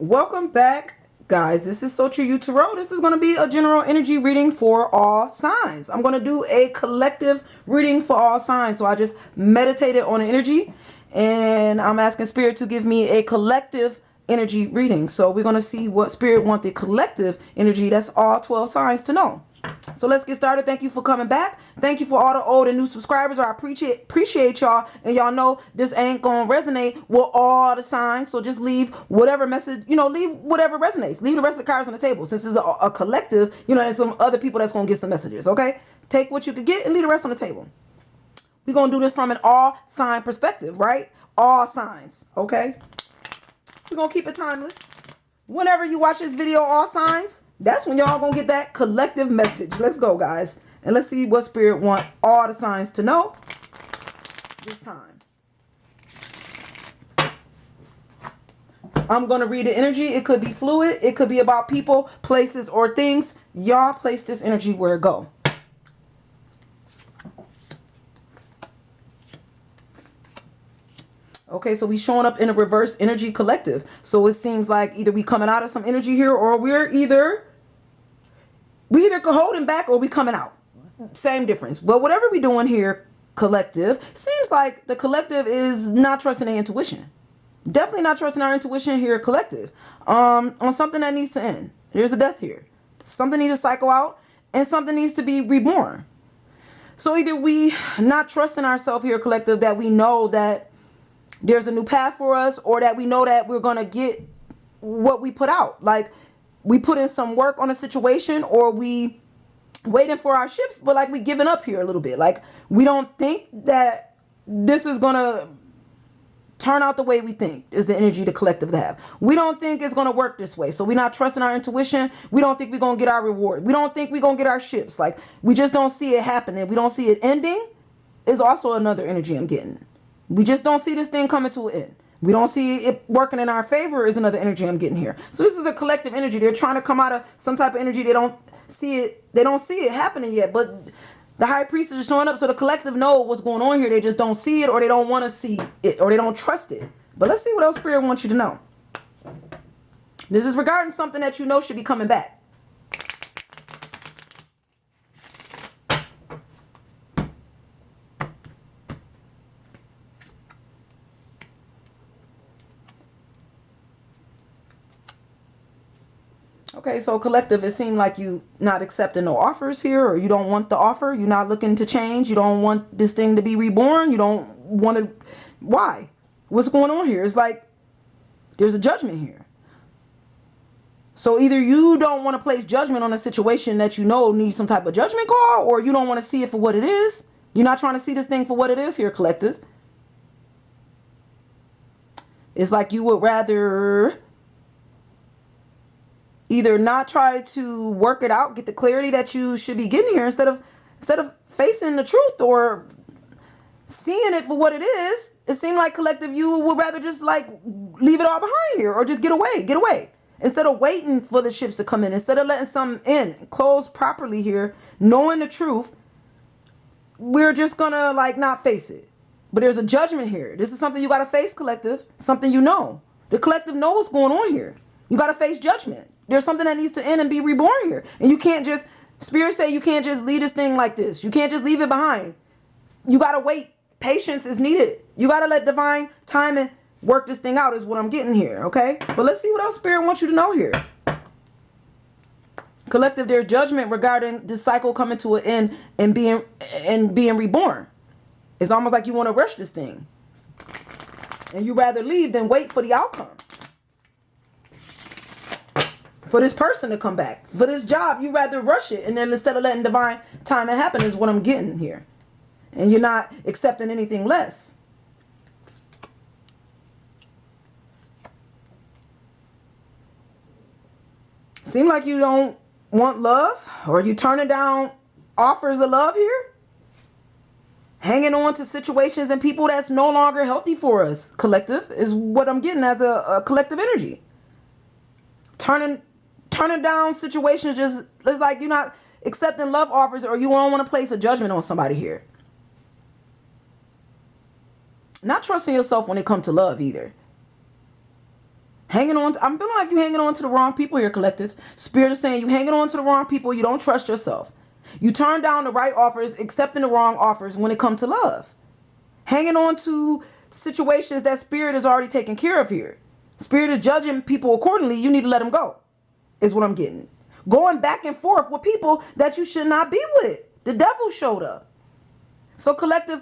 Welcome back, guys. This is So True You Tarot. This is going to be a general energy reading for all signs. I'm going to do a collective reading for all signs. So I just meditated on the energy and I'm asking Spirit to give me a collective energy reading. So we're going to see what Spirit wants the collective energy. That's all 12 signs to know. So let's get started. Thank you for coming back. Thank you for all the old and new subscribers. I appreciate y'all. And y'all know this ain't going to resonate with all the signs. So just leave whatever message, leave whatever resonates. Leave the rest of the cards on the table. Since it's a collective, there's some other people that's going to get some messages. Okay. Take what you can get and leave the rest on the table. We're going to do this from an all sign perspective, right? All signs. Okay. We're going to keep it timeless. Whenever you watch this video, all signs, that's when y'all gonna get that collective message. Let's go, guys. And let's see what Spirit want all the signs to know this time. I'm gonna read the energy. It could be fluid. It could be about people, places, or things. Y'all place this energy where it go. Okay, so we showing up in a reverse energy collective. So it seems like either we coming out of some energy here or we either holding back or we coming out. Same difference. But whatever we doing here, collective, seems like the collective is not trusting their intuition. Definitely not trusting our intuition here, collective. On something that needs to end. There's a death here. Something needs to cycle out and something needs to be reborn. So either we not trusting ourselves here, collective, that we know that there's a new path for us, or that we know that we're going to get what we put out. Like we put in some work on a situation, or we waiting for our ships, but like we giving up here a little bit. Like we don't think that this is going to turn out the way we think is the energy the collective have. We don't think it's going to work this way. So we're not trusting our intuition. We don't think we're going to get our reward. We don't think we're going to get our ships. Like we just don't see it happening. We don't see it ending is also another energy I'm getting. We just don't see this thing coming to an end. We don't see it working in our favor is another energy I'm getting here. So this is a collective energy. They're trying to come out of some type of energy. They don't see it happening yet. But the high priest is showing up. So the collective know what's going on here. They just don't see it, or they don't want to see it, or they don't trust it. But let's see what else Spirit wants you to know. This is regarding something that you know should be coming back. Okay, so collective, it seemed like you not accepting no offers here, or you don't want the offer. You're not looking to change. You don't want this thing to be reborn. You don't want to. Why? What's going on here? It's like there's a judgment here. So either you don't want to place judgment on a situation that you know needs some type of judgment call, or you don't want to see it for what it is. You're not trying to see this thing for what it is here, collective. It's like you would rather either not try to work it out, get the clarity that you should be getting here, instead of facing the truth or seeing it for what it is. It seemed like collective, you would rather just like leave it all behind here, or just get away instead of waiting for the ships to come in, instead of letting some in, close properly here, knowing the truth. We're just gonna like not face it. But there's a judgment here. This is something you got to face, collective. Something you know. The collective knows what's going on here. You got to face judgment. There's something that needs to end and be reborn here. And you can't just, Spirit say you can't just leave this thing like this. You can't just leave it behind. You got to wait. Patience is needed. You got to let divine timing work this thing out is what I'm getting here, okay? But let's see what else Spirit wants you to know here. Collective, there's judgment regarding this cycle coming to an end and being reborn. It's almost like you want to rush this thing. And you rather leave than wait for the outcome. For this person to come back. For this job, you rather rush it. And then instead of letting divine timing happen is what I'm getting here. And you're not accepting anything less. Seem like you don't want love, or you turning down offers of love here. Hanging on to situations and people that's no longer healthy for us. Collective is what I'm getting as a collective energy. Turning down situations, just it's like you're not accepting love offers, or you don't want to place a judgment on somebody here. Not trusting yourself when it comes to love either. I'm feeling like you hanging on to the wrong people here, collective. Spirit is saying you hanging on to the wrong people. You don't trust yourself. You turn down the right offers, accepting the wrong offers when it comes to love. Hanging on to situations that spirit is already taken care of here. Spirit is judging people accordingly. You need to let them go, is what I'm getting. Going back and forth with people that you should not be with. The devil showed up. So collective,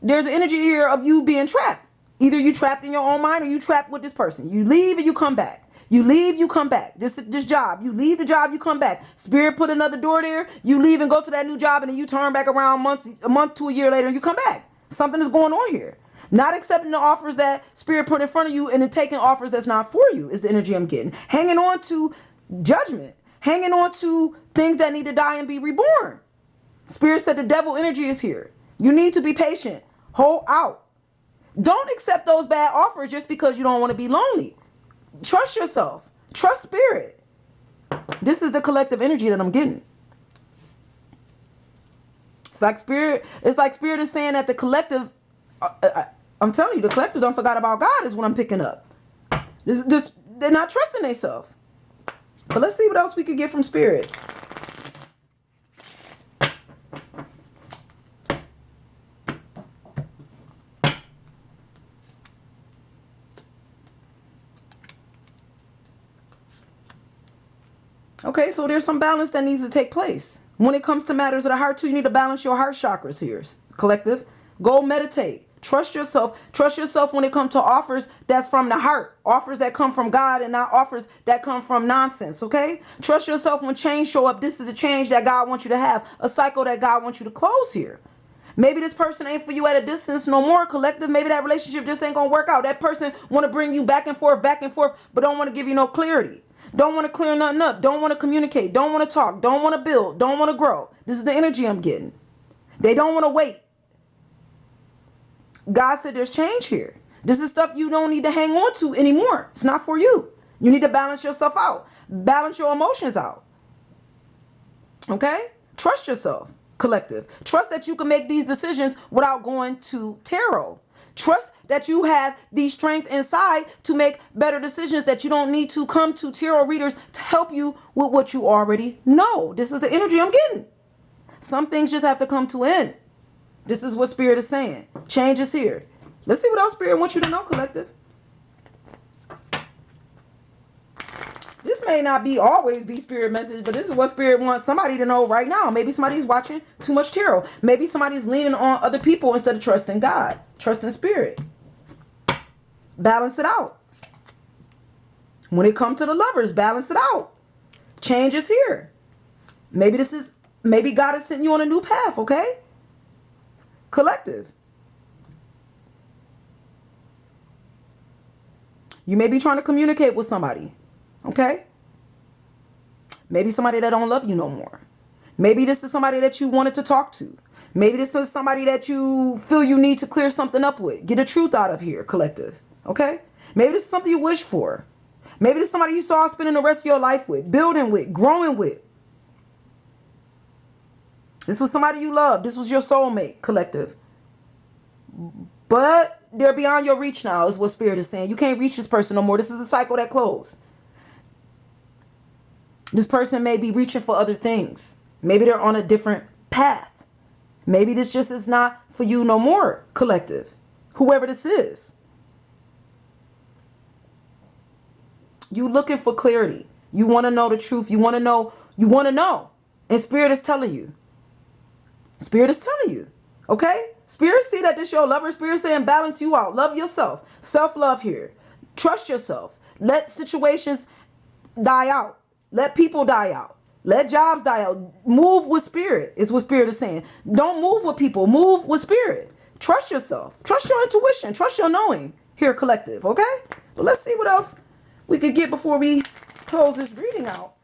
there's an energy here of you being trapped. Either you trapped in your own mind or you trapped with this person. You leave and you come back. You leave, you come back. This job, you leave the job, you come back. Spirit put another door there. You leave and go to that new job, and then you turn back around a month to a year later, and you come back. Something is going on here. Not accepting the offers that spirit put in front of you, and then taking offers that's not for you is the energy I'm getting. Hanging on to judgment. Hanging on to things that need to die and be reborn. Spirit said the devil energy is here. You need to be patient. Hold out. Don't accept those bad offers just because you don't want to be lonely. Trust yourself. Trust spirit. This is the collective energy that I'm getting. It's like spirit is saying that the collective, I'm telling you, the collective don't forgot about God is what I'm picking up. They're not trusting themselves. But let's see what else we could get from spirit. Okay, so there's some balance that needs to take place. When it comes to matters of the heart too, you need to balance your heart chakras here, collective. Go meditate. Trust yourself. Trust yourself when it comes to offers that's from the heart. Offers that come from God and not offers that come from nonsense, okay? Trust yourself when change show up. This is a change that God wants you to have. A cycle that God wants you to close here. Maybe this person ain't for you at a distance no more, collective. Maybe that relationship just ain't going to work out. That person want to bring you back and forth, but don't want to give you no clarity. Don't want to clear nothing up. Don't want to communicate. Don't want to talk. Don't want to build. Don't want to grow. This is the energy I'm getting. They don't want to wait. God said there's change here. This is stuff you don't need to hang on to anymore. It's not for you. You need to balance yourself out. Balance your emotions out. Okay? Trust yourself, collective. Trust that you can make these decisions without going to tarot. Trust that you have the strength inside to make better decisions, that you don't need to come to tarot readers to help you with what you already know. This is the energy I'm getting. Some things just have to come to an end. This is what spirit is saying. Change is here. Let's see what else spirit wants you to know, collective. This may not be always be spirit message, but this is what spirit wants somebody to know right now. Maybe somebody's watching too much tarot. Maybe somebody's leaning on other people instead of trusting God. Trusting spirit. Balance it out. When it comes to the lovers, balance it out. Change is here. Maybe God is sending you on a new path, okay? Collective. You may be trying to communicate with somebody. Okay? Maybe somebody that don't love you no more. Maybe this is somebody that you wanted to talk to. Maybe this is somebody that you feel you need to clear something up with. Get the truth out of here, collective. Okay? Maybe this is something you wish for. Maybe this is somebody you saw spending the rest of your life with, building with, growing with. This was somebody you loved. This was your soulmate, collective. But they're beyond your reach now, is what spirit is saying. You can't reach this person no more. This is a cycle that closed. This person may be reaching for other things. Maybe they're on a different path. Maybe this just is not for you no more, collective. Whoever this is. You looking for clarity. You want to know the truth. You want to know. You want to know. And spirit is telling you. Spirit is telling you. Okay? Spirit see that this your lover. Spirit saying balance you out. Love yourself. Self-love here. Trust yourself. Let situations die out. Let people die out. Let jobs die out. Move with spirit is what spirit is saying. Don't move with people. Move with spirit. Trust yourself. Trust your intuition. Trust your knowing here, collective. Okay? But let's see what else we could get before we close this reading out.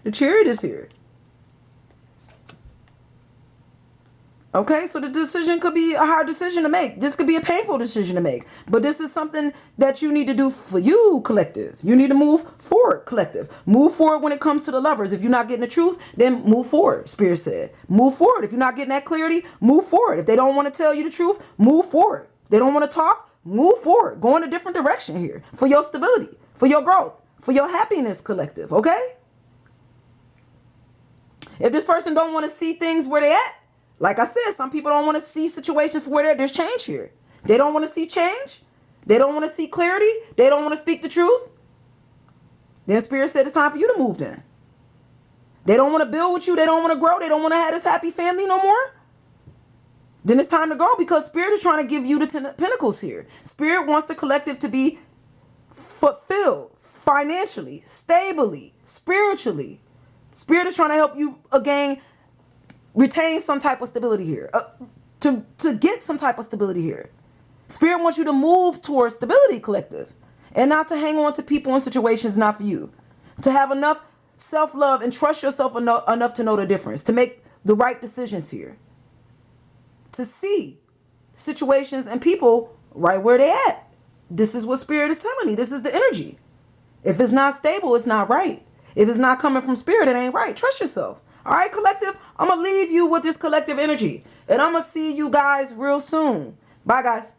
The Chariot is here. Okay, so the decision could be a hard decision to make. This could be a painful decision to make. But this is something that you need to do for you, collective. You need to move forward, collective. Move forward when it comes to the lovers. If you're not getting the truth, then move forward, Spirit said. Move forward. If you're not getting that clarity, move forward. If they don't want to tell you the truth, move forward. They don't want to talk, move forward. Go in a different direction here for your stability, for your growth, for your happiness, collective, okay? If this person don't want to see things where they at, like I said, some people don't want to see situations where there's change here. They don't want to see change. They don't want to see clarity. They don't want to speak the truth. Then Spirit said it's time for you to move then. They don't want to build with you. They don't want to grow. They don't want to have this happy family no more. Then it's time to go because Spirit is trying to give you the 10 of Pentacles here. Spirit wants the collective to be fulfilled financially, stably, spiritually. Spirit is trying to help you again retain some type of stability here, to get some type of stability here. Spirit wants you to move towards stability, collective, and not to hang on to people and situations not for you. To have enough self-love and trust yourself enough to know the difference, to make the right decisions here. To see situations and people right where they at. This is what Spirit is telling me. This is the energy. If it's not stable, it's not right. If it's not coming from Spirit, it ain't right. Trust yourself. All right, collective, I'm going to leave you with this collective energy. And I'm going to see you guys real soon. Bye, guys.